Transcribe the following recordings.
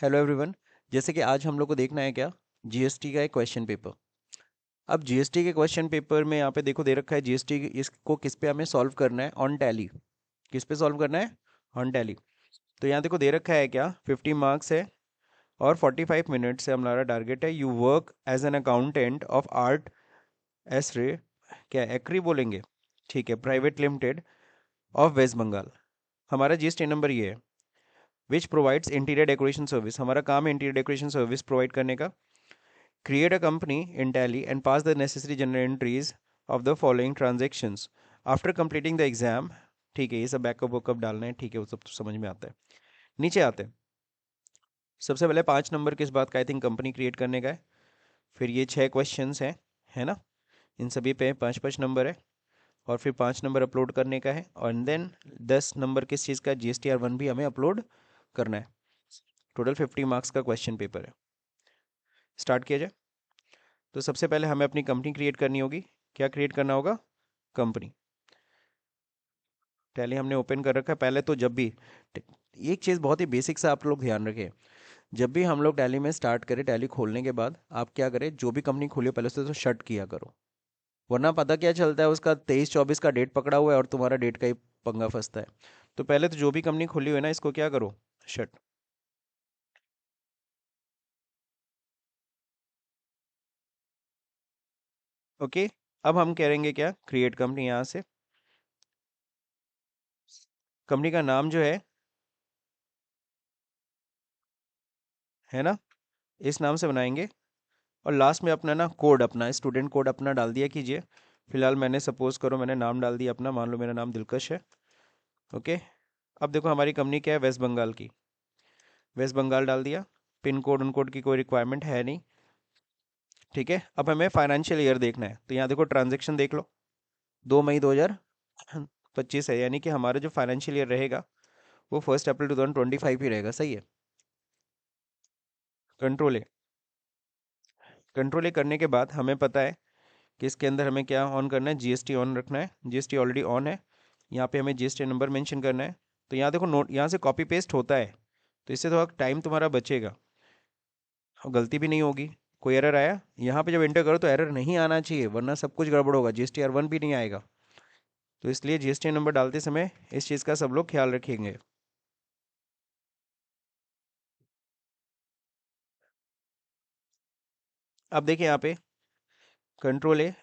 Hello everyone. जैसे कि आज हम लोग को देखना है क्या, जीएसटी का एक क्वेश्चन पेपर। अब जीएसटी के क्वेश्चन पेपर में यहाँ पे देखो दे रखा है जीएसटी इसको किस पे हमें सॉल्व करना है, ऑन टैली। किस पे सॉल्व करना है? On tally. तो यहाँ देखो दे रखा है क्या, 50 मार्क्स है और 45 मिनट से हमारा टारगेट है। You work as an accountant of art S Ray, क्या एक्री बोलेंगे, ठीक है, private limited of West Bengal. हमारा जीएसटी नंबर ये है। Which provides interior decoration service, हमारा काम है इंटीरियर डेकोरेशन सर्विस प्रोवाइड करने का। Create a company in Tally and pass the necessary journal entries of the following transactions after completing the exam। ठीक है, ये सब बैकअप वैकअप डालना है, ठीक है, वो सब तो समझ में आता है। नीचे आते हैं। सबसे पहले 5 नंबर किस बात का, आई थिंक कंपनी क्रिएट करने का है। फिर ये 6 क्वेश्चंस हैं, है ना। इन सभी पे 5-5 नंबर है। और फिर 5 नंबर अपलोड करने का है, और देन 10 नंबर किस चीज़ का, GSTR1 भी हमें अपलोड करना है। टोटल 50 मार्क्स का क्वेश्चन पेपर है। स्टार्ट किया जाए। तो सबसे पहले हमें अपनी कंपनी क्रिएट करनी होगी। क्या क्रिएट करना होगा? कंपनी। टैली हमने ओपन कर रखा है। पहले तो जब भी एक चीज़ बहुत ही बेसिक सा आप लोग ध्यान रखें, जब भी हम लोग टैली में स्टार्ट करें, टैली खोलने के बाद आप क्या करें, जो भी कंपनी खोली हो पहले से तो शट किया करो। वरना पता क्या चलता है, उसका 23-24 का डेट पकड़ा हुआ है और तुम्हारा डेट का ही पंगा फंसता है। तो पहले तो जो भी कंपनी खोली हुई है ना, इसको क्या करो, शट। ओके। अब हम करेंगे क्या, क्रिएट कंपनी। यहाँ से कंपनी का नाम जो है ना, इस नाम से बनाएंगे। और लास्ट में अपना ना कोड, अपना स्टूडेंट कोड अपना डाल दिया कीजिए। फिलहाल मैंने सपोज करो मैंने नाम डाल दिया अपना, मान लो मेरा नाम दिलकश है। ओके। अब देखो हमारी कंपनी क्या है, वेस्ट बंगाल की। वेस्ट बंगाल डाल दिया। पिन कोड उन कोड की कोई रिक्वायरमेंट है नहीं। ठीक है, अब हमें फाइनेंशियल ईयर देखना है, तो यहाँ देखो ट्रांजेक्शन देख लो। 2 मई 2025 है, यानी कि हमारा जो फाइनेंशियल ईयर रहेगा वो 1 अप्रैल 2025 ही रहेगा। सही है। कंट्रोल ए। कंट्रोल ए करने के बाद हमें पता है कि इसके अंदर हमें क्या ऑन करना है, जीएसटी ऑन रखना है। जीएसटी ऑलरेडी ऑन है। यहाँ पे हमें जीएसटी नंबर मेंशन करना है। तो यहाँ देखो नोट, यहाँ से कॉपी पेस्ट होता है, तो इससे थोड़ा टाइम तुम्हारा बचेगा और गलती भी नहीं होगी। कोई एरर आया यहाँ पे जब एंटर करो तो एरर नहीं आना चाहिए, वरना सब कुछ गड़बड़ होगा, GSTR1 भी नहीं आएगा। तो इसलिए जीएसटी नंबर डालते समय इस चीज़ का सब लोग ख्याल रखेंगे। अब देखिए यहाँ पे कंट्रोल ए,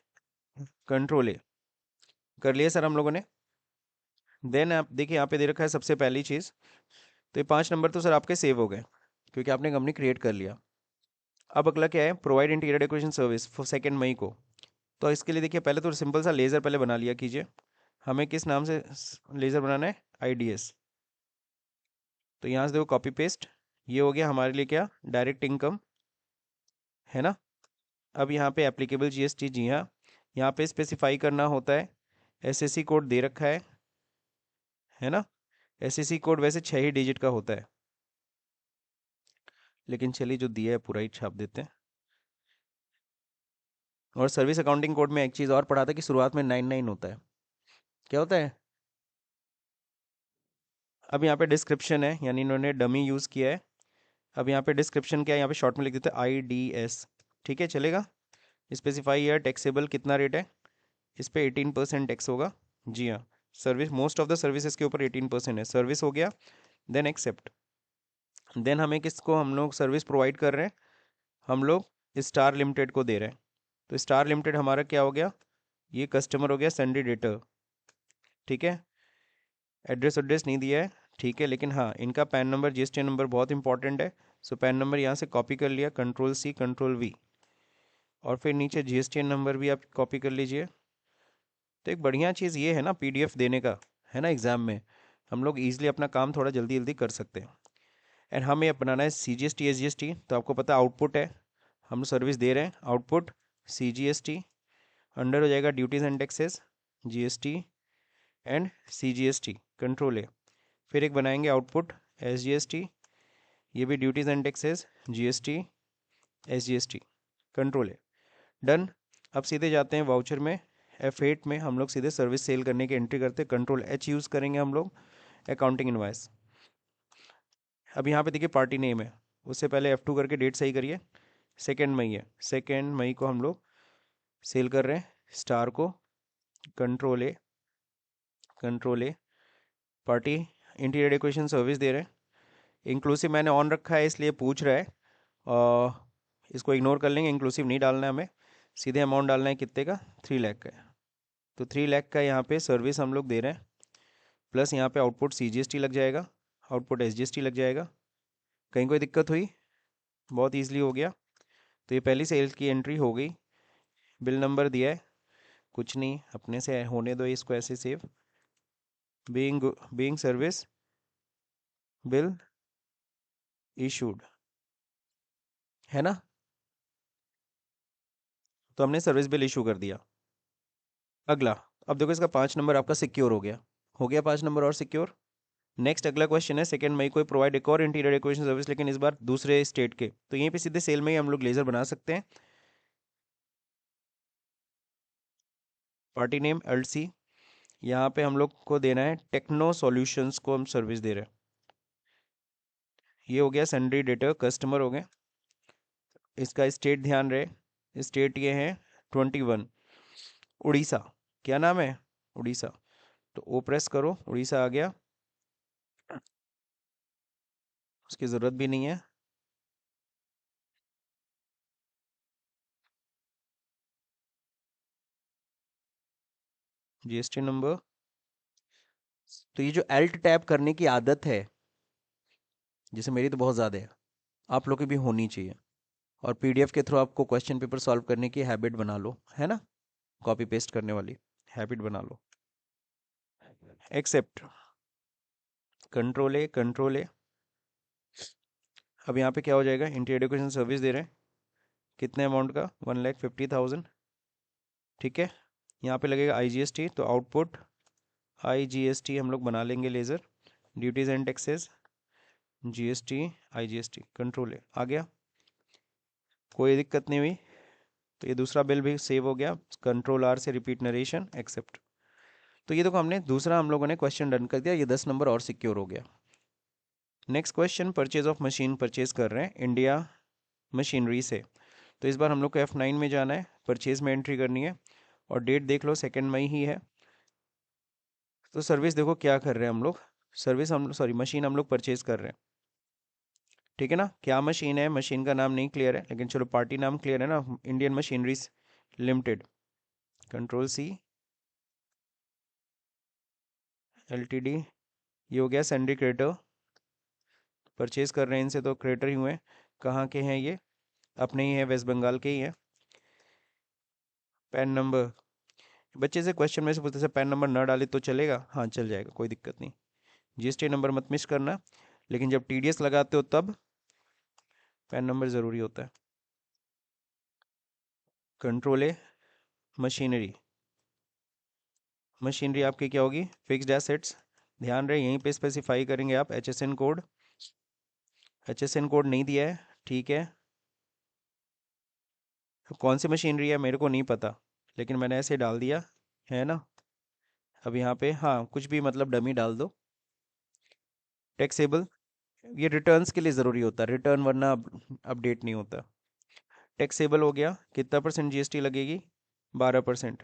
कंट्रोल ए कर लिया सर हम लोगों ने। देन आप देखिए यहाँ पे दे रखा है सबसे पहली चीज़, तो ये 5 नंबर तो सर आपके सेव हो गए क्योंकि आपने कंपनी क्रिएट कर लिया। अब अगला क्या है, provide interior decoration service for 2 मई को। तो इसके लिए देखिए पहले तो सिंपल सा लेज़र पहले बना लिया कीजिए। हमें किस नाम से लेज़र बनाना है, IDS। तो यहाँ से देखो कॉपी पेस्ट, ये हो गया हमारे लिए क्या, डायरेक्ट इनकम, है ना। अब यहाँ पे एप्लीकेबल GST, जी हाँ, यहाँ पे स्पेसिफाई करना होता है। SSC कोड दे रखा है ना। SSC कोड वैसे 6 ही डिजिट का होता है, लेकिन चलिए जो दिया है पूरा ही छाप देते हैं। और सर्विस अकाउंटिंग कोड में एक चीज़ और पढ़ा था कि शुरुआत में 99 होता है। क्या होता है? अब यहाँ पे डिस्क्रिप्शन है, यानी इन्होंने डमी यूज़ किया है। अब यहाँ पे डिस्क्रिप्शन क्या है, यहाँ पे शॉर्ट में लिख देते हैं IDS। ठीक है, चलेगा। स्पेसिफाई ईयर टैक्सेबल कितना रेट है, इस पे 18% टैक्स होगा। जी हाँ, service most of the services के ऊपर 18% है। सर्विस हो गया। Then accept. देन हमें किसको हम लोग सर्विस प्रोवाइड कर रहे हैं, हम लोग स्टार लिमिटेड को दे रहे हैं। तो स्टार लिमिटेड हमारा क्या हो गया, ये कस्टमर हो गया, सन्डी डेटर। ठीक है, एड्रेस एड्रेस नहीं दिया है, ठीक है, लेकिन हाँ इनका पैन नंबर GST नंबर बहुत इंपॉर्टेंट है। सो पैन नंबर यहाँ से कॉपी कर लिया, Ctrl+C Ctrl+V। और फिर नीचे GST नंबर भी आप कॉपी कर लीजिए। तो एक बढ़िया चीज़ ये है ना PDF देने का, है ना, एग्ज़ाम में हम लोग ईजिली अपना काम थोड़ा जल्दी जल्दी कर सकते हैं। एंड हमें ये बनाना है CGST SGST, तो आपको पता है आउटपुट है, हम सर्विस दे रहे हैं, आउटपुट CGST। अंडर हो जाएगा duties and taxes, GST and CGST, control है। फिर एक बनाएंगे आउटपुट SGST, ये भी duties and taxes, GST SGST, control है। डन। अब सीधे जाते हैं वाउचर में, F8 में हम लोग सीधे सर्विस सेल करने की एंट्री करते हैं, Ctrl+H यूज़ करेंगे हम लोग, अकाउंटिंग इनवाइस। अब यहाँ पे देखिए पार्टी नेम है, उससे पहले F2 करके डेट सही करिए। 2 मई है, 2 मई को हम लोग सेल कर रहे हैं स्टार को। Control a party interior decoration service दे रहे हैं। इंक्लूसिव मैंने ऑन रखा है इसलिए पूछ रहा है, और इसको इग्नोर कर लेंगे, इंक्लूसिव नहीं डालना है हमें, सीधे अमाउंट डालना है कितने का, 3 लाख का है। तो 3 लाख का यहाँ पे सर्विस हम लोग दे रहे हैं, प्लस यहाँ पे आउटपुट CGST लग जाएगा, आउटपुट SGST लग जाएगा। कहीं कोई दिक्कत हुई? बहुत ईजिली हो गया। तो ये पहली सेल की एंट्री हो गई। बिल नंबर दिया है, कुछ नहीं, अपने से होने दो इसको ऐसे save. Being service bill issued, है ना? तो हमने सर्विस बिल इशू कर दिया। अगला, अब देखो इसका 5 नंबर आपका सिक्योर हो गया 5 नंबर और सिक्योर। नेक्स्ट अगला क्वेश्चन है, 2 मई को प्रोवाइड एक और इंटीरियर डेकोरेशन सर्विस, लेकिन इस बार दूसरे स्टेट के। तो यहीं पे सीधे सेल में ही हम लोग लेजर बना सकते हैं। पार्टी नेम LC, यहाँ पे हम लोग को देना है टेक्नो सॉल्यूशंस को हम सर्विस दे रहे हैं। ये हो गया सन्ड्री डेटर कस्टमर हो गए। इसका स्टेट ध्यान रहे, स्टेट ये है 21 उड़ीसा। क्या नाम है? उड़ीसा। तो ओ प्रेस करो, उड़ीसा आ गया, उसकी ज़रूरत भी नहीं है। GST number. तो ये जो एल्ट टैप करने की आदत है, जैसे मेरी तो बहुत ज़्यादा है, आप लोग की भी होनी चाहिए। और PDF के थ्रू आपको क्वेश्चन पेपर सॉल्व करने की हैबिट बना लो, है ना? कॉपी पेस्ट करने वाली हैबिट बना लो। एक्सेप्ट, कंट्रोल ए। अब यहाँ पे क्या हो जाएगा, इंटीरियर डेकोरेशन सर्विस दे रहे हैं, कितने अमाउंट का, 1,50,000। ठीक है, यहाँ पे लगेगा IGST, तो आउटपुट IGST हम लोग बना लेंगे ledger. Duties and taxes GST IGST, control a आ गया, कोई दिक्कत नहीं हुई। तो ये दूसरा बिल भी सेव हो गया। कंट्रोल R से रिपीट नरेशन, एक्सेप्ट। तो ये देखो हमने दूसरा हम लोगों ने क्वेश्चन डन कर दिया, ये 10 नंबर और सिक्योर हो गया। Next question, purchase of machine purchase कर रहे हैं इंडिया मशीनरी से। तो इस बार हम लोग को F9 में जाना है, परचेज में एंट्री करनी है, और डेट देख लो 2 मई ही है। तो सर्विस देखो क्या कर रहे हैं हम लोग, सर्विस हम सॉरी मशीन हम लोग परचेज कर रहे हैं। ठीक है ना? क्या मशीन है, मशीन का नाम नहीं क्लियर है, लेकिन चलो पार्टी नाम क्लियर है ना, Indian machineries limited. Control C LTD। ये हो गया सैंडी क्रेटर, परचेज कर रहे हैं इनसे, तो क्रेटर ही हुए। कहाँ के हैं ये? अपने ही हैं, वेस्ट बंगाल के ही हैं। पैन नंबर, बच्चे से क्वेश्चन में से पूछते से पैन नंबर ना डाले तो चलेगा? हाँ चल जाएगा, कोई दिक्कत नहीं। GST नंबर मत मिस करना, लेकिन जब TDS लगाते हो तब पैन नंबर ज़रूरी होता है। कंट्रोल A मशीनरी, मशीनरी आपकी क्या होगी, फिक्स्ड एसेट्स। ध्यान रहे यहीं पे स्पेसिफाई करेंगे आप HSN कोड। HSN कोड नहीं दिया है, ठीक है। तो कौन सी मशीनरी है मेरे को नहीं पता, लेकिन मैंने ऐसे डाल दिया है ना। अब यहाँ पे हाँ कुछ भी मतलब डमी डाल दो। टैक्सेबल, ये रिटर्न्स के लिए ज़रूरी होता है, रिटर्न वरना अपडेट नहीं होता। टैक्सेबल हो गया, कितना % GST लगेगी, 12%।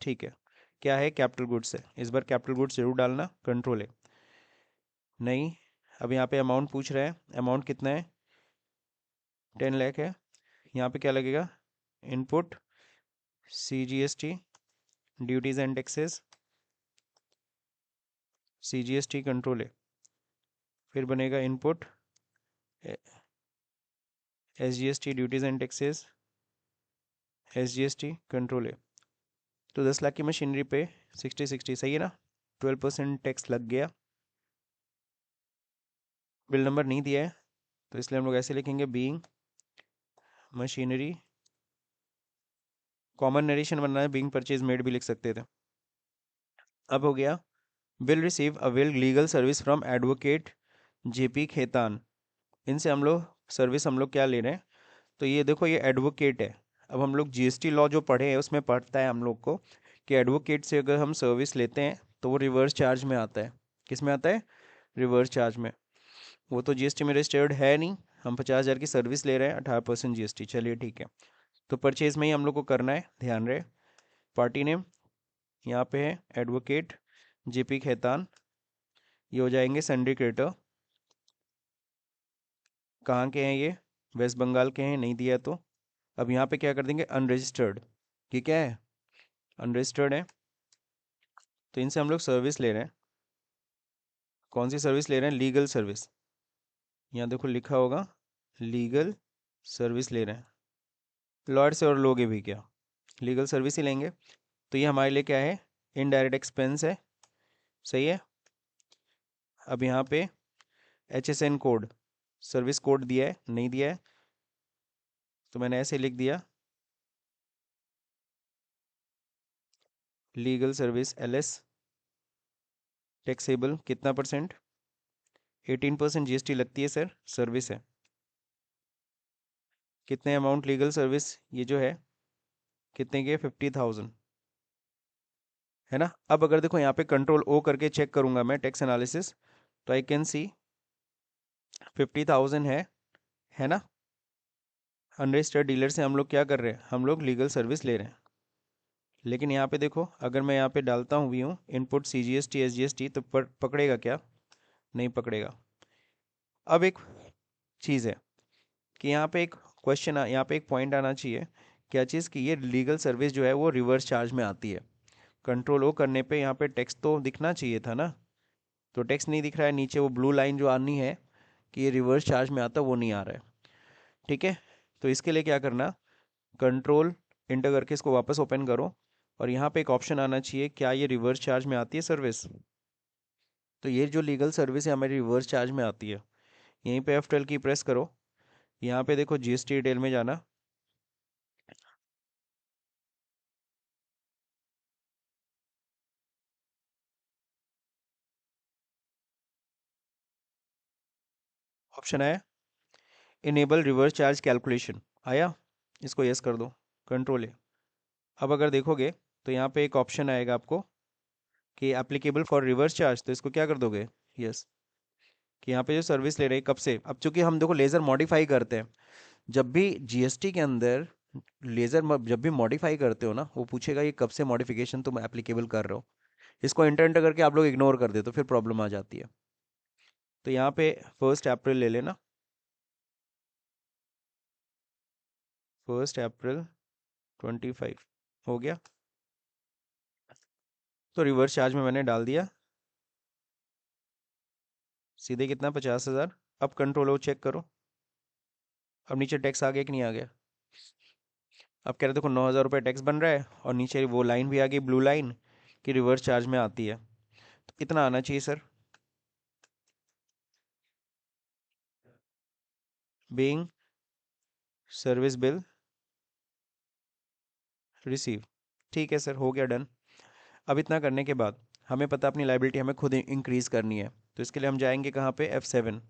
ठीक है, क्या है, कैपिटल गुड्स है, इस बार कैपिटल गुड्स जरूर डालना। कंट्रोल है नहीं। अब यहाँ पे अमाउंट पूछ रहा है, अमाउंट कितना है, 10 लाख है। यहाँ पे क्या लगेगा, input CGST duties and taxes CGST control है, फिर बनेगा input SGST duties and taxes SGST control है। तो 10 लाख की मशीनरी पे 60 सही है ना, 12% टैक्स लग गया। बिल नंबर नहीं दिया है, तो इसलिए हम लोग ऐसे लिखेंगे, बीइंग मशीनरी, कॉमन नरेशन बनना है, बीइंग परचेज मेड भी लिख सकते थे। अब हो गया, will receive avail legal service from advocate JP Khetan. इनसे हम लोग सर्विस हम लोग क्या ले रहे हैं, तो ये देखो ये एडवोकेट है। अब हम लोग GST लॉ जो पढ़े हैं उसमें पढ़ता है हम लोग को कि एडवोकेट से अगर हम सर्विस लेते हैं तो वो रिवर्स चार्ज में आता है। किस में आता है? रिवर्स चार्ज में। वो तो GST में रजिस्टर्ड है नहीं, हम 50,000 की सर्विस ले रहे हैं, 18% GST, चलिए ठीक है। तो परचेज में ही हम लोग को करना है, ध्यान रहे। पार्टी नेम यहाँ पे है एडवोकेट JP खेतान, ये हो जाएंगे सन्ड्री क्रेडिटर। कहाँ के हैं ये? वेस्ट बंगाल के हैं, नहीं दिया तो अब यहाँ पे क्या कर देंगे, अनरजिस्टर्ड। ये क्या है? अनरजिस्टर्ड है, तो इनसे हम लोग सर्विस ले रहे हैं। कौन सी सर्विस ले रहे हैं? Legal service. यहाँ देखो लिखा होगा लीगल सर्विस ले रहे हैं। लॉयर से और लोगे भी क्या, लीगल सर्विस ही लेंगे। तो ये हमारे लिए क्या है? इनडायरेक्ट एक्सपेंस है, सही है। अब यहाँ पे HSN कोड, सर्विस कोड दिया है, नहीं दिया है, तो मैंने ऐसे लिख दिया लीगल सर्विस LS, टैक्सेबल कितना परसेंट? 18% GST लगती है सर, सर्विस है। कितने अमाउंट लीगल सर्विस ये जो है, कितने के? 50,000, है ना। अब अगर देखो यहाँ पे कंट्रोल O करके चेक करूंगा मैं टैक्स एनालिसिस, तो आई कैन सी 50,000 है ना। अनरजिस्टर्ड डीलर से हम लोग क्या कर रहे हैं? हम लोग लीगल सर्विस ले रहे हैं। लेकिन यहाँ पे देखो, अगर मैं यहाँ पे डालता हूँ व्यू इनपुट CGST SGST, तो पकड़ेगा क्या? नहीं पकड़ेगा। अब एक चीज़ है कि यहाँ पे एक क्वेश्चन, यहाँ पे एक पॉइंट आना चाहिए। क्या चीज़? कि ये लीगल सर्विस जो है वो रिवर्स चार्ज में आती है। कंट्रोल O करने पे यहाँ पे टेक्स्ट तो दिखना चाहिए था ना, तो टेक्स्ट नहीं दिख रहा है। नीचे वो ब्लू लाइन जो आनी है कि ये रिवर्स चार्ज में आता, वो नहीं आ रहा है। ठीक है, तो इसके लिए क्या करना, कंट्रोल इंटर करके इसको वापस ओपन करो, और यहाँ पे एक ऑप्शन आना चाहिए, क्या ये रिवर्स चार्ज में आती है सर्विस? तो ये जो लीगल सर्विस है हमारी रिवर्स चार्ज में आती है। यहीं पे F12 की प्रेस करो, यहाँ पे देखो GST डिटेल में जाना, ऑप्शन आया इनेबल रिवर्स चार्ज कैलकुलेशन, आया, इसको यस कर दो, कंट्रोल है। अब अगर देखोगे तो यहाँ पे एक ऑप्शन आएगा आपको कि एप्लीकेबल फॉर रिवर्स चार्ज, तो इसको क्या कर दोगे, यस। कि यहाँ पे जो सर्विस ले रहे हैं कब से, अब चूंकि हम देखो लेज़र मॉडिफाई करते हैं, जब भी GST के अंदर जब भी मॉडिफाई करते हो ना, वो पूछेगा ये कब से मॉडिफिकेशन तुम एप्लीकेबल कर रहे हो। इसको इंटर करके आप लोग इग्नोर कर देते हो, फिर प्रॉब्लम आ जाती है। तो यहाँ पे 1 अप्रैल ले लेना, 1 अप्रैल 25 हो गया। तो रिवर्स चार्ज में मैंने डाल दिया सीधे कितना, 50,000। अब कंट्रोल O चेक करो, अब नीचे टैक्स आ गया कि नहीं आ गया? अब कह रहे देखो 9,000 रुपये टैक्स बन रहा है, और नीचे वो लाइन भी आ गई ब्लू लाइन कि रिवर्स चार्ज में आती है। तो कितना आना चाहिए sir? Being service bill receive, ठीक है सर, हो गया डन। अब इतना करने के बाद हमें पता अपनी लाइबिलिटी हमें खुद इंक्रीज़ करनी है, तो इसके लिए हम जाएंगे कहाँ पे, F7,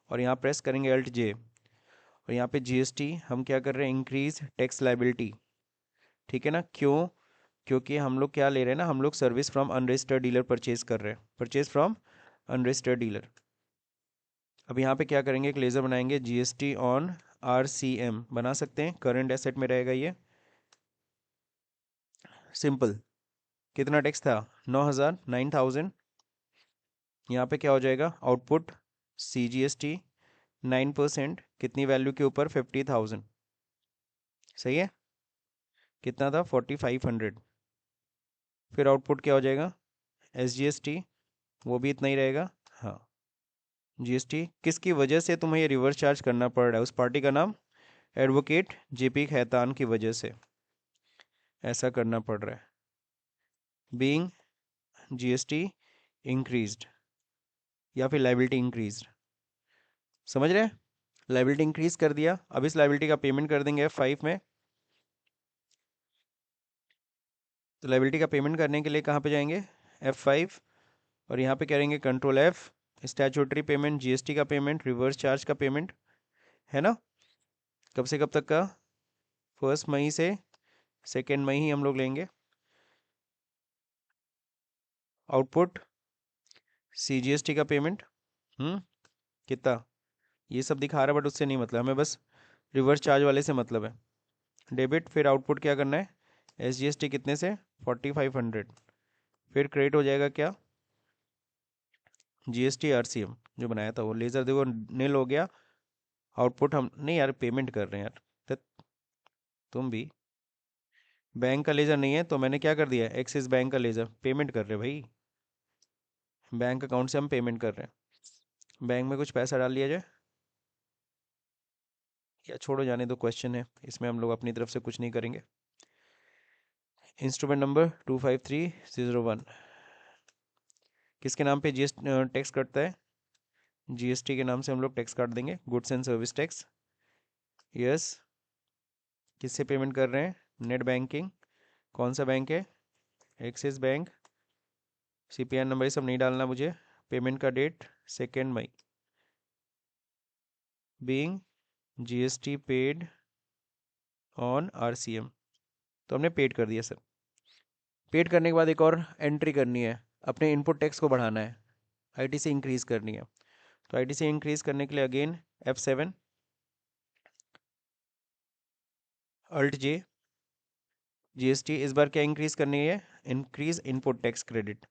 और यहाँ प्रेस करेंगे Alt J, और यहाँ पे GST हम क्या कर रहे हैं, इंक्रीज टैक्स लाइबिलिटी। ठीक है ना, क्यों? क्योंकि हम लोग क्या ले रहे हैं ना, हम लोग service from unregistered dealer purchase कर रहे हैं, परचेज फ्रॉम अनरजिस्टर्ड डीलर। अब यहाँ पे क्या करेंगे, एक लेज़र बनाएंगे, GST ऑन RCM बना सकते हैं, करंट एसेट में रहेगा ये, सिंपल। कितना टैक्स था? 9,000, 9,000। यहाँ पे क्या हो जाएगा, आउटपुट CGST 9%, कितनी वैल्यू के ऊपर, 50,000, सही है। कितना था, 4,500। फिर आउटपुट क्या हो जाएगा, SGST, वो भी इतना ही रहेगा। हाँ, GST किसकी वजह से तुम्हें ये रिवर्स चार्ज करना पड़ रहा है, उस पार्टी का नाम एडवोकेट JP खेतान की वजह से ऐसा करना पड़ रहा है। बीइंग GST इंक्रीज्ड, या फिर लाइबिलिटी इंक्रीज्ड, समझ रहे हैं। लाइबिलिटी इंक्रीज कर दिया, अब इस लाइबिलिटी का पेमेंट कर देंगे F5 में। तो लाइबिलिटी का पेमेंट करने के लिए कहाँ पे जाएंगे, F5, और यहाँ पे करेंगे control F, statutory payment, GST का पेमेंट, रिवर्स चार्ज का पेमेंट, है ना। कब से कब तक का, 1 मई से 2 मई ही हम लोग लेंगे। आउटपुट CGST का पेमेंट, कितना, ये सब दिखा रहा है बट उससे नहीं मतलब, हमें बस रिवर्स चार्ज वाले से मतलब है। डेबिट, फिर आउटपुट क्या करना है, SGST कितने से, 4500। फिर क्रेडिट हो जाएगा क्या, GST RCM जो बनाया था वो, लेज़र देखो नील हो गया। आउटपुट हम नहीं यार, पेमेंट कर रहे हैं यार, तुम भी। बैंक का लेज़र नहीं है तो मैंने क्या कर दिया, एक्सिस बैंक का लेज़र, पेमेंट कर रहे हैं भाई, बैंक अकाउंट से हम पेमेंट कर रहे हैं। बैंक में कुछ पैसा डाल लिया जाए, या छोड़ो जाने दो, क्वेश्चन है इसमें हम लोग अपनी तरफ से कुछ नहीं करेंगे। इंस्ट्रूमेंट नंबर 253001, किसके नाम पे GST टैक्स कटता है, GST के नाम से हम लोग टैक्स काट देंगे, goods and service tax. Yes, किससे पेमेंट कर रहे हैं, नेट बैंकिंग। कौन सा बैंक है, एक्सिस बैंक। CPN नंबर ये सब नहीं डालना मुझे। पेमेंट का डेट 2 मई, being GST paid on RCM, तो हमने पेड कर दिया सर। पेड करने के बाद एक और एंट्री करनी है, अपने इनपुट टैक्स को बढ़ाना है, ITC इंक्रीज करनी है। तो ITC इंक्रीज करने के लिए again F7, Alt J, GST इस बार क्या इंक्रीज करनी है, इंक्रीज इनपुट टैक्स क्रेडिट।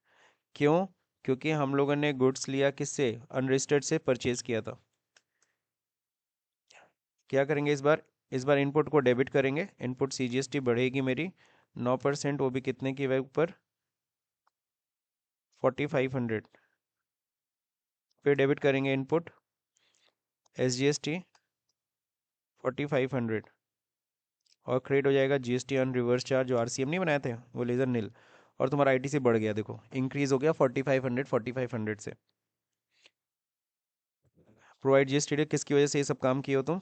क्यों, क्योंकि हम लोगों ने गुड्स लिया किससे, अनरजिस्टर्ड से परचेज किया था। क्या करेंगे इस बार इनपुट को डेबिट करेंगे, इनपुट CGST बढ़ेगी मेरी 9%, वो भी कितने की ऊपर, 4500। फिर डेबिट करेंगे इनपुट SGST 4500, और क्रेडिट हो जाएगा GST ऑन रिवर्स चार्ज, जो RCM नहीं बनाए थे वो लेज़र नील, और तुम्हारा ITC बढ़ गया, देखो इंक्रीज हो गया 4500 से। प्रोवाइड GST किसकी वजह से ये सब काम किए हो तुम,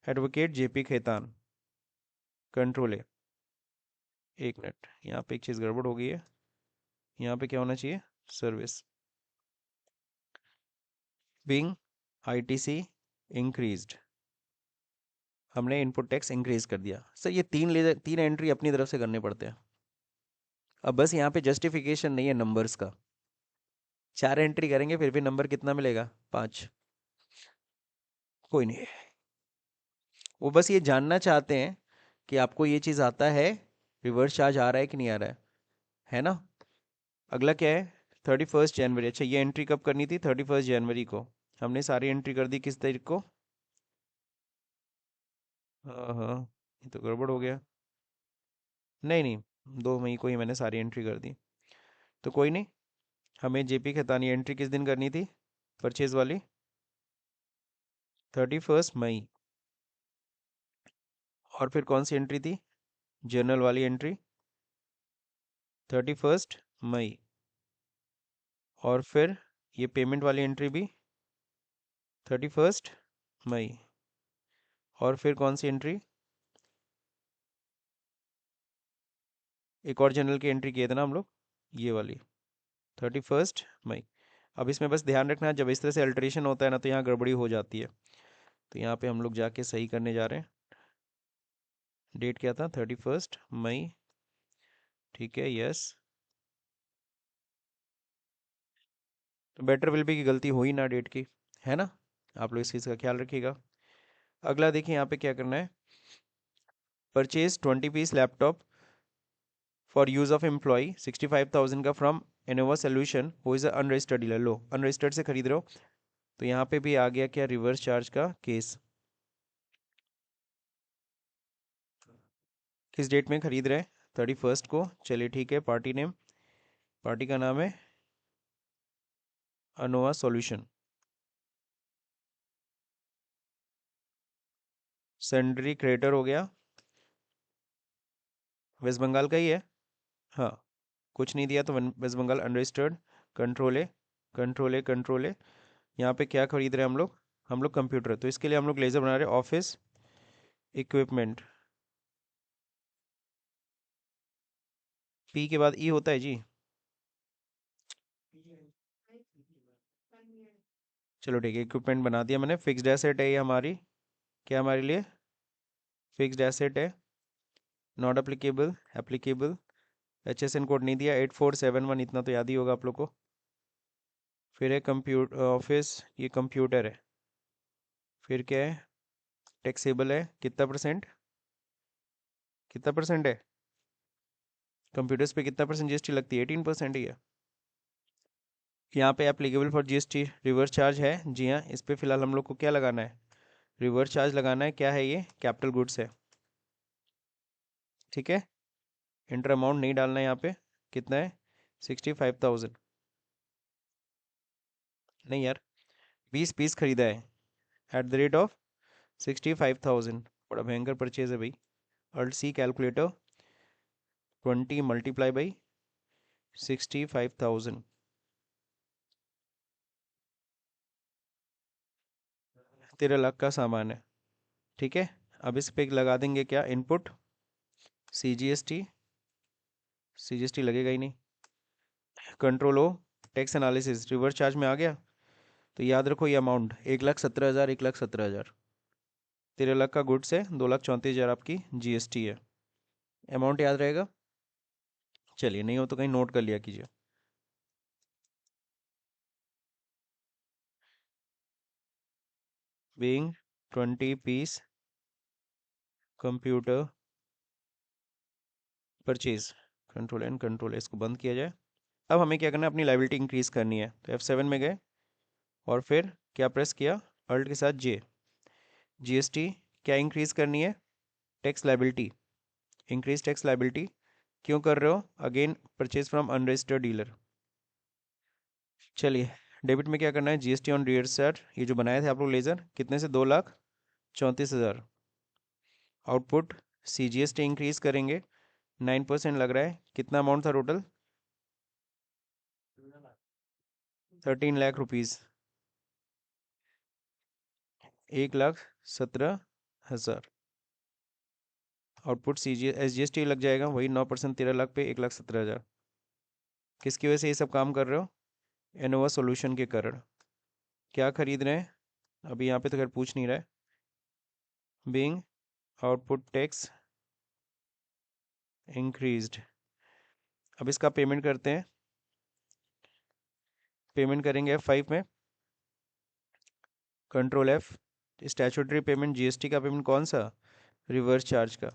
एडवोकेट JP खेतान, कंट्रोल है। एक मिनट, यहाँ पे एक चीज़ गड़बड़ हो गई है, यहाँ पे क्या होना चाहिए, सर्विस, बिंग ITC इंक्रीज्ड, हमने इनपुट टैक्स इंक्रीज कर दिया सर। ये तीन एंट्री अपनी तरफ से करने पड़ते हैं। अब बस यहाँ पे जस्टिफिकेशन नहीं है नंबर्स का, 4 एंट्री करेंगे फिर भी नंबर कितना मिलेगा, 5। कोई नहीं, वो बस ये जानना चाहते हैं कि आपको ये चीज़ आता है, रिवर्स चार्ज आ रहा है कि नहीं आ रहा है ना। अगला क्या है, 31 जनवरी। अच्छा, ये एंट्री कब करनी थी, 31 जनवरी को। हमने सारी एंट्री कर दी किस तारीख को, हाँ हाँ, ये तो गड़बड़ हो गया, नहीं नहीं, 2 मई को ही मैंने सारी एंट्री कर दी। तो कोई नहीं, हमें JP खेतानी एंट्री किस दिन करनी थी, परचेज वाली, 31 मई। और फिर कौन सी एंट्री थी, जर्नल वाली एंट्री, 31 मई। और फिर ये पेमेंट वाली एंट्री भी 31 मई। और फिर कौन सी एंट्री, एक और जनरल की एंट्री किए थे ना हम लोग, ये वाली 31 मई। अब इसमें बस ध्यान रखना, जब इस तरह से अल्टरेशन होता है ना तो यहाँ गड़बड़ी हो जाती है, तो यहाँ पे हम लोग जाके सही करने जा रहे हैं। डेट क्या था, 31 मई, ठीक है, यस। तो बेटर विल बी की गलती हो ही ना डेट की, है ना, आप लोग इस चीज़ का ख्याल रखिएगा। अगला देखिए यहाँ पे क्या करना है, purchase 20 piece laptop for use of employ 65,000 का from Innova solution who is unregistered dealer. लो अनरजिस्टर्ड से खरीद रहे हो, तो यहाँ पे भी आ गया क्या, रिवर्स चार्ज का केस। किस डेट में खरीद रहे हैं, 31 को, चलिए ठीक है। पार्टी नेम, पार्टी का नाम है अनोवा सॉल्यूशन। सेंडरी क्रेडिटर हो गया, वेस्ट बंगाल का ही है, हाँ, कुछ नहीं दिया तो वेस्ट बंगाल अनरजिस्टर्ड। कंट्रोल है, कंट्रोल है, कंट्रोल है। यहाँ पे क्या खरीद रहे हैं हम लोग कंप्यूटर, तो इसके लिए हम लोग लेज़र बना रहे हैं, ऑफिस इक्विपमेंट। P के बाद E होता है जी, चलो ठीक है, इक्विपमेंट बना दिया मैंने। फिक्स्ड एसेट है ये हमारी, क्या हमारे लिए फिक्स्ड एसेट है, not applicable, applicable. HSN code नहीं दिया, 8471, इतना तो याद ही होगा आप लोग को। फिर है कंप्यूटर ऑफिस, ये कंप्यूटर है, फिर क्या है, टैक्सेबल है कितना परसेंट, कितना परसेंट है कंप्यूटर्स पे, कितना परसेंट जीएसटी लगती है, 18% ही है। यहाँ पे applicable for GST reverse charge है, जी हाँ, इस पे फिलहाल हम लोग को क्या लगाना है, रिवर्स चार्ज लगाना है। क्या है ये, कैपिटल गुड्स है, ठीक है। इंटर अमाउंट नहीं डालना है यहाँ पे, कितना है, 65,000। नहीं यार, 20 पीस खरीदा है एट द रेट ऑफ 65,000, बड़ा भयंकर परचेज है भाई। अल्ट सी कैलकुलेटर, 20 × 65 13 लाख का सामान है, ठीक है। अब इस पे लगा देंगे क्या, input C G S T, C G S T लगेगा ही नहीं, control O tax analysis, reverse charge में आ गया। तो याद रखो ये अमाउंट 1,17,000, 1,17,000, 13 लाख का गुड्स है, 2,34,000 आपकी जीएसटी है, अमाउंट याद रहेगा। चलिए, नहीं हो तो कहीं नोट कर लिया कीजिए। Being 20 piece computer purchase, control and control, इसको बंद किया जाए। अब हमें क्या करना है, अपनी लाइबिलिटी इंक्रीज करनी है, तो F7 में गए और फिर क्या प्रेस किया, अल्ट के साथ जे, जीएसटी क्या इंक्रीज करनी है, tax liability, increase tax liability. क्यों कर रहे हो, again purchase from unregistered dealer. चलिए, डेबिट में क्या करना है, जीएसटी ऑन रिवर्सर, ये जो बनाए थे आप लोग लेजर, कितने से, 2,34,000। Output C G S T increase करेंगे, 9% लग रहा है, कितना अमाउंट था total, 13 lakh rupees, 1,17,000। Output C G S G S T लग जाएगा वही 9%, 13 लाख पे 1,17,000। किसकी वजह से ये सब काम कर रहे हो, एनोवा सॉल्यूशन के कारण। क्या खरीद रहे हैं, अभी यहाँ पे तो खैर पूछ नहीं रहा है। बीइंग आउटपुट टैक्स इंक्रीज्ड, अब इसका पेमेंट करते हैं, पेमेंट करेंगे F5 में, control F, statutory payment, GST का पेमेंट कौन सा, रिवर्स चार्ज का।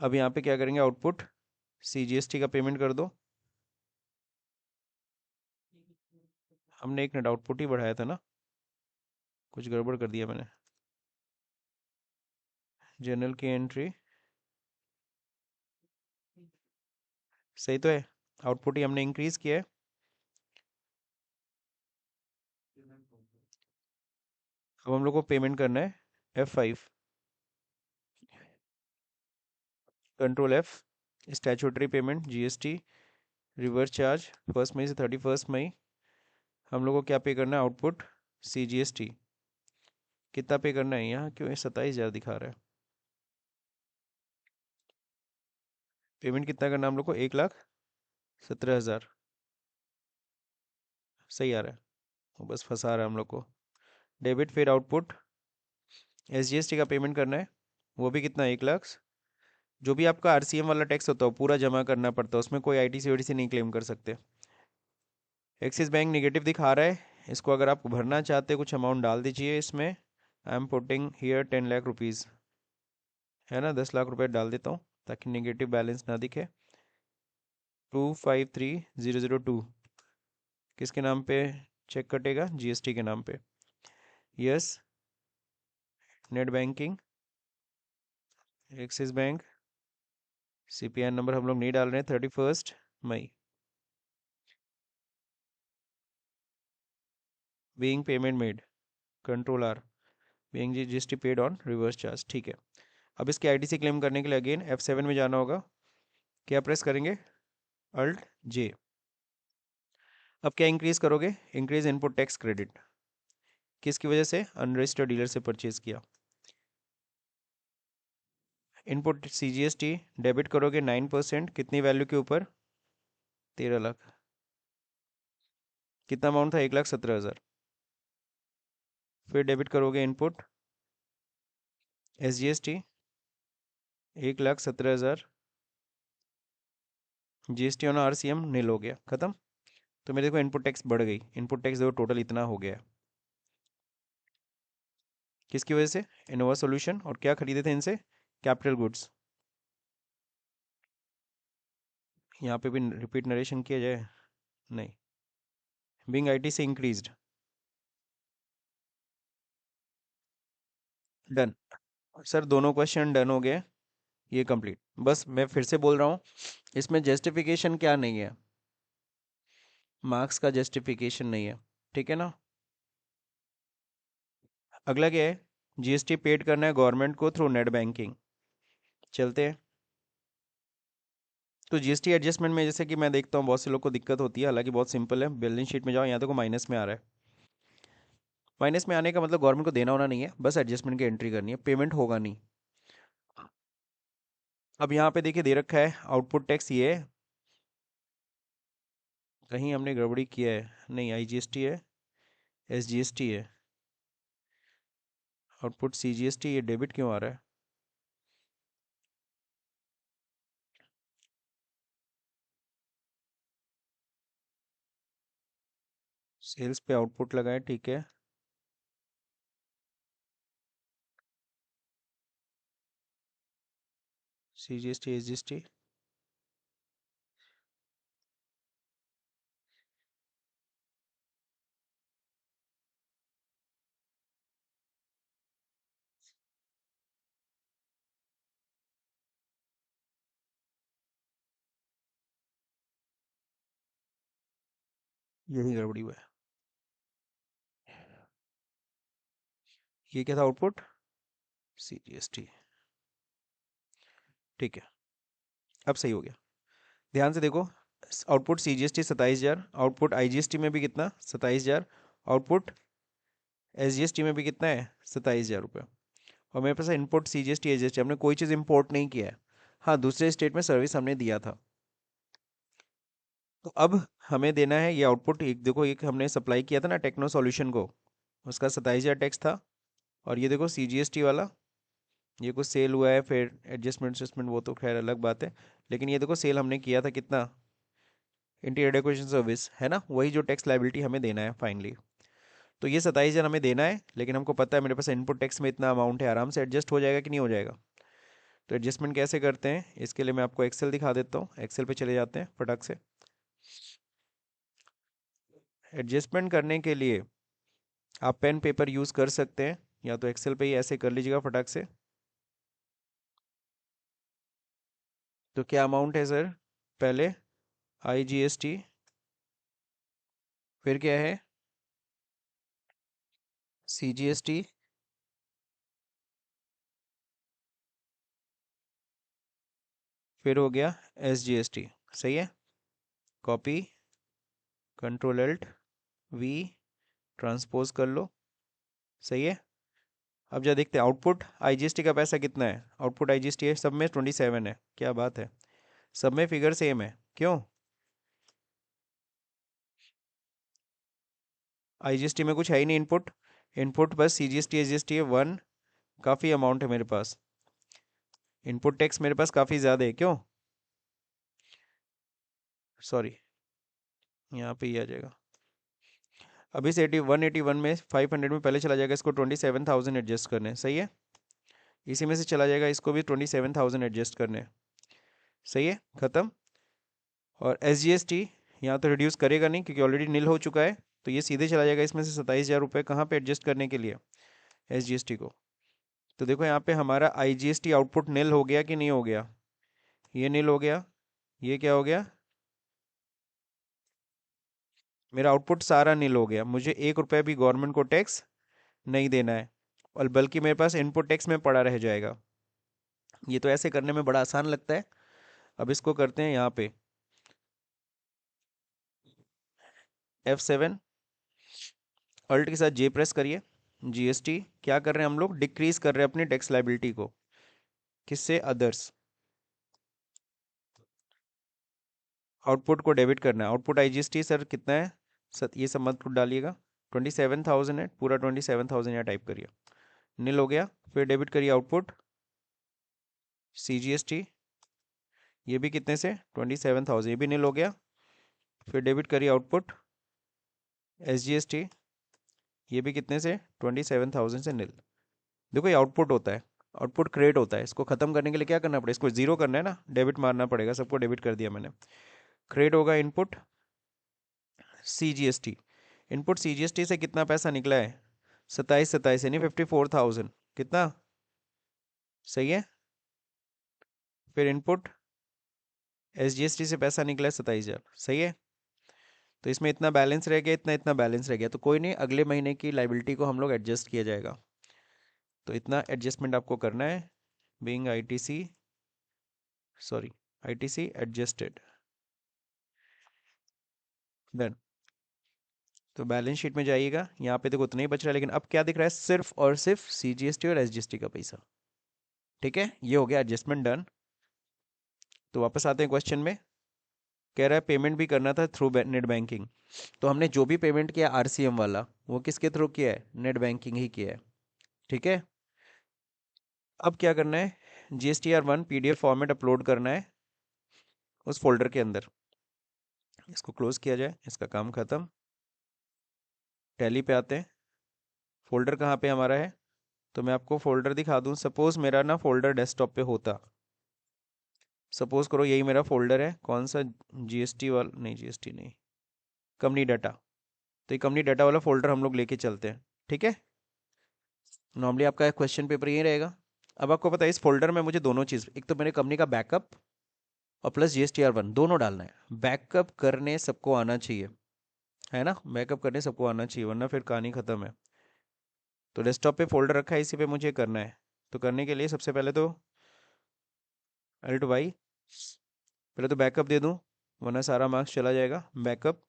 अब यहाँ पे क्या करेंगे, output C G S T का पेमेंट कर दो। हमने एक मिनट आउटपुट ही बढ़ाया था ना, कुछ गड़बड़ कर दिया मैंने, जनरल की एंट्री सही तो है, आउटपुट ही हमने इंक्रीज किया है। अब हम लोग को पेमेंट करना है F5, control F, statutory payment, GST, reverse charge, 1 मई से 31 मई। हम लोग को क्या पे करना है, output C G S T, कितना पे करना है, यहाँ क्यों 27,000 दिखा रहा है, पेमेंट कितना करना है हम लोग को, 1,17,000, सही आ रहा है, वो बस फंसा रहा है हम लोग को। डेबिट, फिर output S G S T का पेमेंट करना है, वो भी कितना, 1 लाख। जो भी आपका आरसीएम वाला टैक्स होता है वो पूरा जमा करना पड़ता है, उसमें कोई आईटीसी वाईटीसी नहीं क्लेम कर सकते। एक्सिस बैंक निगेटिव दिखा रहा है, इसको अगर आप भरना चाहते कुछ अमाउंट डाल दीजिए इसमें। I am putting here 10 lakh rupees, है ना, 10 लाख रुपए डाल देता हूँ ताकि निगेटिव बैलेंस ना दिखे। 253,002 किसके नाम पे चेक कटेगा, जीएसटी के नाम पे, yes. Net banking, Axis bank, CPI number हम लोग नहीं डाल रहे हैं, 31 मई। Being payment made, control R, being GST paid on reverse charge, ठीक है। अब इसके आईटीसी क्लेम करने के लिए अगेन F7 में जाना होगा, क्या प्रेस करेंगे, अल्ट जे। अब क्या इंक्रीज करोगे, इंक्रीज इनपुट टैक्स क्रेडिट, किसकी वजह से, अनरजिस्टर्ड डीलर से परचेज किया। Input C G S T debit करोगे 9%, कितनी वैल्यू के ऊपर, 13 लाख, कितना अमाउंट था, 1,17,000। फिर डेबिट करोगे input S G S T, 1,17,000, G S T on R C M nil हो गया, खत्म। तो मेरे देखो इनपुट टैक्स बढ़ गई, इनपुट टैक्स देखो टोटल इतना हो गया है। किसकी वजह से? Innova solution. और क्या खरीदे थे इनसे? Capital goods. यहाँ पे भी रिपीट नरेशन किया जाए? नहीं। बिंग आईटी से इंक्रीज्ड। डन। सर दोनों क्वेश्चन डन हो गए। ये कंप्लीट। बस मैं फिर से बोल रहा हूँ, इसमें जस्टिफिकेशन क्या नहीं है, मार्क्स का जस्टिफिकेशन नहीं है, ठीक है ना। अगला क्या है? जीएसटी पेड करना है गवर्नमेंट को थ्रू नेट बैंकिंग। चलते हैं। तो जीएसटी एडजस्टमेंट में जैसे कि मैं देखता हूँ बहुत से लोग को दिक्कत होती है, हालांकि बहुत सिंपल है। बैलेंस शीट में जाओ, यहाँ देखो माइनस में आ रहा है। माइनस में आने का मतलब गवर्नमेंट को देना होना नहीं है, बस एडजस्टमेंट की एंट्री करनी है, पेमेंट होगा नहीं। अब यहाँ पे देखिए दे रखा है आउटपुट टैक्स ये है। कहीं हमने गड़बड़ी किया है? नहीं, आईजीएसटी है, एसजीएसटी है। आउटपुट सीजीएसटी, ये डेबिट क्यों आ रहा है? सेल्स पे आउटपुट लगा है, ठीक है। CGST SGST. यही गड़बड़ी हुआ है। ये क्या था आउटपुट? सीजीएसटी। ठीक है, अब सही हो गया। ध्यान से देखो, आउटपुट सीजीएसटी 27,000, आउटपुट आईजीएसटी में भी कितना? 27,000। आउटपुट एसजीएसटी में भी कितना है? 27,000 रुपये। और मेरे पास इनपुट सीजीएसटी एसजीएसटी, हमने कोई चीज़ इंपोर्ट नहीं किया है। हाँ, दूसरे स्टेट में सर्विस हमने दिया था। तो अब हमें देना है ये आउटपुट। एक देखो, एक हमने सप्लाई किया था ना टेक्नो सॉल्यूशन को, उसका 27,000 टैक्स था। और ये देखो सीजीएसटी वाला, ये कुछ सेल हुआ है, फिर एडजस्टमेंट एडजस्टमेंट वो तो खैर अलग बात है। लेकिन ये देखो सेल हमने किया था कितना? इंटीरियर डेकोरेशन सर्विस है ना, वही जो टैक्स लाइबिलिटी हमें देना है फाइनली। तो ये 27,000 हमें देना है, लेकिन हमको पता है मेरे पास इनपुट टैक्स में इतना अमाउंट है, आराम से एडजस्ट हो जाएगा कि नहीं हो जाएगा। तो एडजस्टमेंट कैसे करते हैं, इसके लिए मैं आपको एक्सेल दिखा देता हूँ। एक्सेल पे चले जाते हैं फटाक से। एडजस्टमेंट करने के लिए आप पेन पेपर यूज़ कर सकते हैं, या तो एक्सेल पे ही ऐसे कर लीजिएगा फटाक से। तो क्या अमाउंट है सर? पहले आईजीएसटी, फिर क्या है? सीजीएसटी, फिर हो गया एसजीएसटी। सही है। Copy, control alt V, transpose कर लो। सही है। अब जरा देखते हैं आउटपुट आईजीएसटी का पैसा कितना है। आउटपुट आईजीएसटी है, सब में 27 है, क्या बात है, सब में फिगर सेम है, क्यों? आईजीएसटी में कुछ है ही नहीं इनपुट। इनपुट बस सीजीएसटी एसजीएसटी है, वन। काफ़ी अमाउंट है मेरे पास, इनपुट टैक्स मेरे पास काफ़ी ज़्यादा है, क्यों? सॉरी, यहाँ पे ही आ जाएगा। अभी से 181 में 500 में पहले चला जाएगा, इसको 27,000 एडजस्ट करने हैं, सही है। इसी में से चला जाएगा, इसको भी 27,000 एडजस्ट करने हैं। सही है, ख़त्म। और एस जी एस टी यहाँ तो रिड्यूस करेगा नहीं क्योंकि ऑलरेडी नील हो चुका है। तो ये सीधे चला जाएगा इसमें से 27,000 रुपये कहाँ पे एडजस्ट करने के लिए? एस जी एस टी को। तो देखो यहाँ पे हमारा आई जी एस टी आउटपुट नील हो गया कि नहीं हो गया? ये नील हो गया। ये क्या हो गया? मेरा आउटपुट सारा नील हो गया, मुझे 1 रुपया भी गवर्नमेंट को टैक्स नहीं देना है, और बल्कि मेरे पास इनपुट टैक्स में पड़ा रह जाएगा। ये तो ऐसे करने में बड़ा आसान लगता है। अब इसको करते हैं यहाँ पे F7, अल्ट के साथ जे प्रेस करिए। जीएसटी क्या कर रहे हैं हम लोग? डिक्रीज कर रहे हैं अपनी टैक्स लाइबिलिटी को। किससे? अदर्स। आउटपुट को डेबिट करना है। आउटपुट आईजीएसटी सर कितना है? ये सब मत डालिएगा। 27,000 है, पूरा 27,000 यहाँ टाइप करिए। नील हो गया। फिर डेबिट करिए आउटपुट सीजीएसटी, ये भी कितने से? 27,000, ये भी नील हो गया। फिर डेबिट करिए आउटपुट एसजीएसटी, ये भी कितने से? 27,000 से नील। देखो ये आउटपुट होता है, आउटपुट क्रिएट होता है, इसको खत्म करने के लिए क्या करना पड़ेगा, इसको जीरो करना है ना, डेबिट मारना पड़ेगा, सबको डेबिट कर दिया मैंने। क्रिएट होगा इनपुट CGST, इनपुट CGST से कितना पैसा निकला है, 27 यानी 54,000, कितना, सही है। फिर इनपुट SGST से पैसा निकला है 27,000, सही है। तो इसमें इतना बैलेंस रह गया, इतना इतना बैलेंस रह गया, तो कोई नहीं, अगले महीने की लाइबिलिटी को हम लोग एडजस्ट किया जाएगा। तो इतना एडजस्टमेंट आपको करना है, being ITC, sorry ITC adjusted, done. तो बैलेंस शीट में जाइएगा, यहाँ पे देखो उतना ही बच रहा है, लेकिन अब क्या दिख रहा है, सिर्फ और सिर्फ CGST और SGST का पैसा। ठीक है, ये हो गया एडजस्टमेंट डन। तो वापस आते हैं क्वेश्चन में, कह रहा है पेमेंट भी करना था थ्रू नेट बैंकिंग। तो हमने जो भी पेमेंट किया RCM वाला, वो किसके थ्रू किया है, नेट बैंकिंग ही किया है। ठीक है, अब क्या करना है, GSTR1 PDF फॉर्मेट अपलोड करना है उस फोल्डर के अंदर। इसको क्लोज किया जाए, इसका काम खत्म। टैली पे आते हैं, फोल्डर कहाँ पे हमारा है, तो मैं आपको फोल्डर दिखा दूं। सपोज मेरा ना फोल्डर डेस्कटॉप पे होता, सपोज करो यही मेरा फोल्डर है, कौन सा, GST वाला नहीं, GST नहीं, कंपनी डाटा। तो ये कंपनी डाटा वाला फोल्डर हम लोग लेके चलते हैं। ठीक है, नॉर्मली आपका क्वेश्चन पेपर यही रहेगा। अब आपको पता है इस फोल्डर में मुझे दोनों चीज़, एक तो मेरे कंपनी का बैकअप और प्लस GSTR1 दोनों डालना है। बैकअप करने सबको आना चाहिए, है ना, बैकअप करने सबको आना चाहिए, वरना फिर कहानी खत्म है। तो डेस्कटॉप पे फोल्डर रखा है, इसी पे मुझे करना है। तो करने के लिए सबसे पहले तो Alt Y, पहले तो बैकअप दे दूं, वरना सारा मार्क्स चला जाएगा, बैकअप।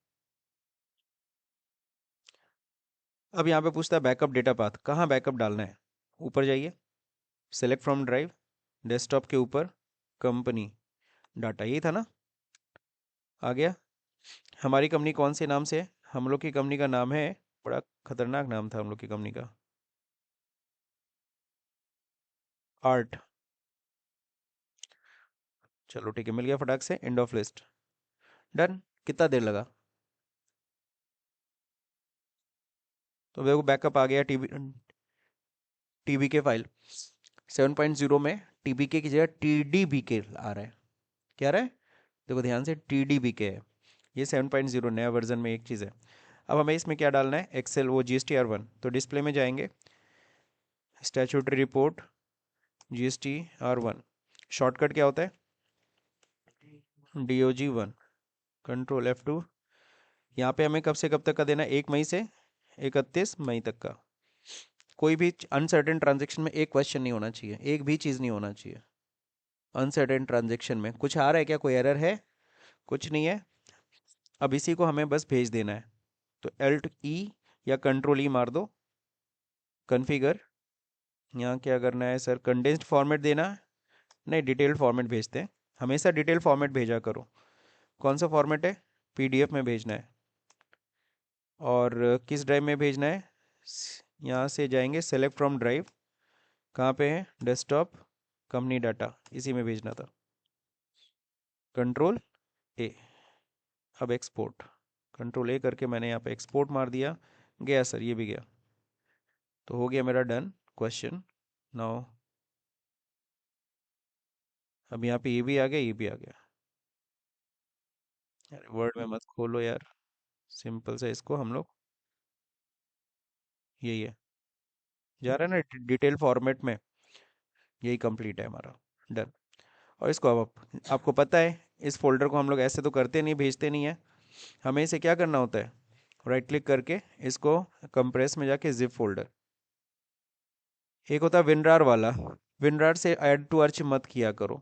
अब यहाँ पे पूछता है बैकअप डेटा पाथ, कहाँ बैकअप डालना है, ऊपर जाइए, सेलेक्ट फ्रॉम ड्राइव, डेस्कटॉप के ऊपर कंपनी डाटा, यही था ना, आ गया। हमारी कंपनी कौन से नाम से है, हम लोग की कंपनी का नाम है, बड़ा खतरनाक नाम था हम लोग की कंपनी का, आर्ट। चलो ठीक है, मिल गया फटाक से, एंड ऑफ लिस्ट, डन। कितना देर लगा, तो देखो बैकअप आ गया, TBK फाइल 7.0 में, TBK की जगह TDBK आ रहा है, क्या आ रहा है, देखो ध्यान से, TDBK है, ये 7.0 नया वर्जन में एक चीज़ है। अब हमें इसमें क्या डालना है, एक्सेल, वो GSTR1, तो डिस्प्ले में जाएंगे, स्टैट्यूटरी रिपोर्ट GSTR1, शॉर्टकट क्या होता है, DOG1, Ctrl F2। यहाँ पे हमें कब से कब तक का देना है, 1 मई से 31 मई तक का। कोई भी अनसर्टेन ट्रांजेक्शन में एक क्वेश्चन नहीं होना चाहिए, एक भी चीज़ नहीं होना चाहिए। अनसर्टेन ट्रांजेक्शन में कुछ आ रहा है क्या, कोई एरर है, कुछ नहीं है। अब इसी को हमें बस भेज देना है, तो Alt E या Ctrl E मार दो, कन्फिगर। यहाँ क्या करना है सर, कंडेंस्ड फॉर्मेट देना है, नहीं डिटेल्ड फॉर्मेट भेजते हैं, हमेशा डिटेल फॉर्मेट भेजा करो। कौन सा फॉर्मेट है, PDF में भेजना है। और किस ड्राइव में भेजना है, यहाँ से जाएंगे, सेलेक्ट फ्रॉम ड्राइव, कहाँ पे है, डेस्कटॉप, कंपनी डाटा, इसी में भेजना था, Ctrl A। अब एक्सपोर्ट, Ctrl A करके मैंने यहाँ पे एक्सपोर्ट मार दिया, गया सर, ये भी गया। तो हो गया मेरा डन क्वेश्चन। नाउ अब यहाँ पे ये भी आ गया, ये भी आ गया। यार वर्ड में मत खोलो यार, सिंपल से इसको हम लोग, यही है, जा रहा है ना डिटेल फॉर्मेट में, यही कंप्लीट है हमारा, डन। और इसको अब आपको पता है, इस फोल्डर को हम लोग ऐसे तो करते नहीं, भेजते नहीं है, हमें इसे क्या करना होता है, राइट क्लिक करके इसको कंप्रेस में जाके जिप फोल्डर, एक होता है विनरार वाला, विनरार से ऐड टू अर्च मत किया करो।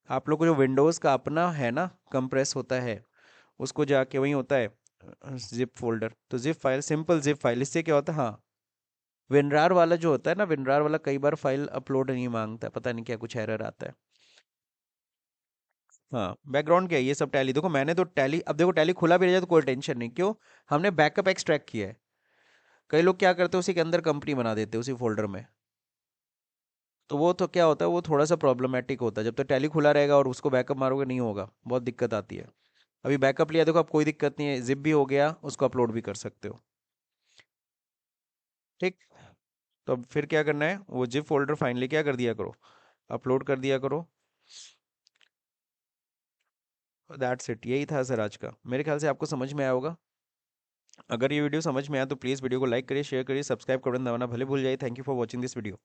आप लोग को जो विंडोज़ का अपना है ना, कंप्रेस होता है, उसको जाके वहीं होता है जिप फोल्डर, तो zip file, simple zip file, इससे क्या होता है, हाँ, विनरार वाला जो होता है ना, विनरार वाला कई बार फाइल अपलोड नहीं मांगता है, पता नहीं क्या कुछ एरर आता है। हाँ, बैकग्राउंड क्या है, ये सब टैली, देखो मैंने तो टैली, अब देखो टैली खुला भी रह जाए तो कोई टेंशन नहीं, क्यों, हमने बैकअप एक्सट्रैक्ट किया है। कई लोग क्या करते हैं, उसी के अंदर कंपनी बना देते हैं उसी फोल्डर में, तो वो तो क्या होता है, वो थोड़ा सा प्रॉब्लमेटिक होता है, जब तक टैली खुला रहेगा और उसको बैकअप मारोगे नहीं होगा, बहुत दिक्कत आती है। अभी बैकअप लिया देखो, अब कोई दिक्कत नहीं है, जिप भी हो गया, उसको अपलोड भी कर सकते हो। ठीक, तो अब फिर क्या करना है, वो जिप फोल्डर फाइनली क्या कर दिया करो, अपलोड कर दिया करो। दैट्स इट, यही था सर आज का, मेरे ख्याल से आपको समझ में आया होगा। अगर ये वीडियो समझ में आया तो प्लीज़ वीडियो को लाइक करिए, शेयर करिए, सब्सक्राइब कर बटन दबाना भले भूल जाइए। Thank you for watching this video.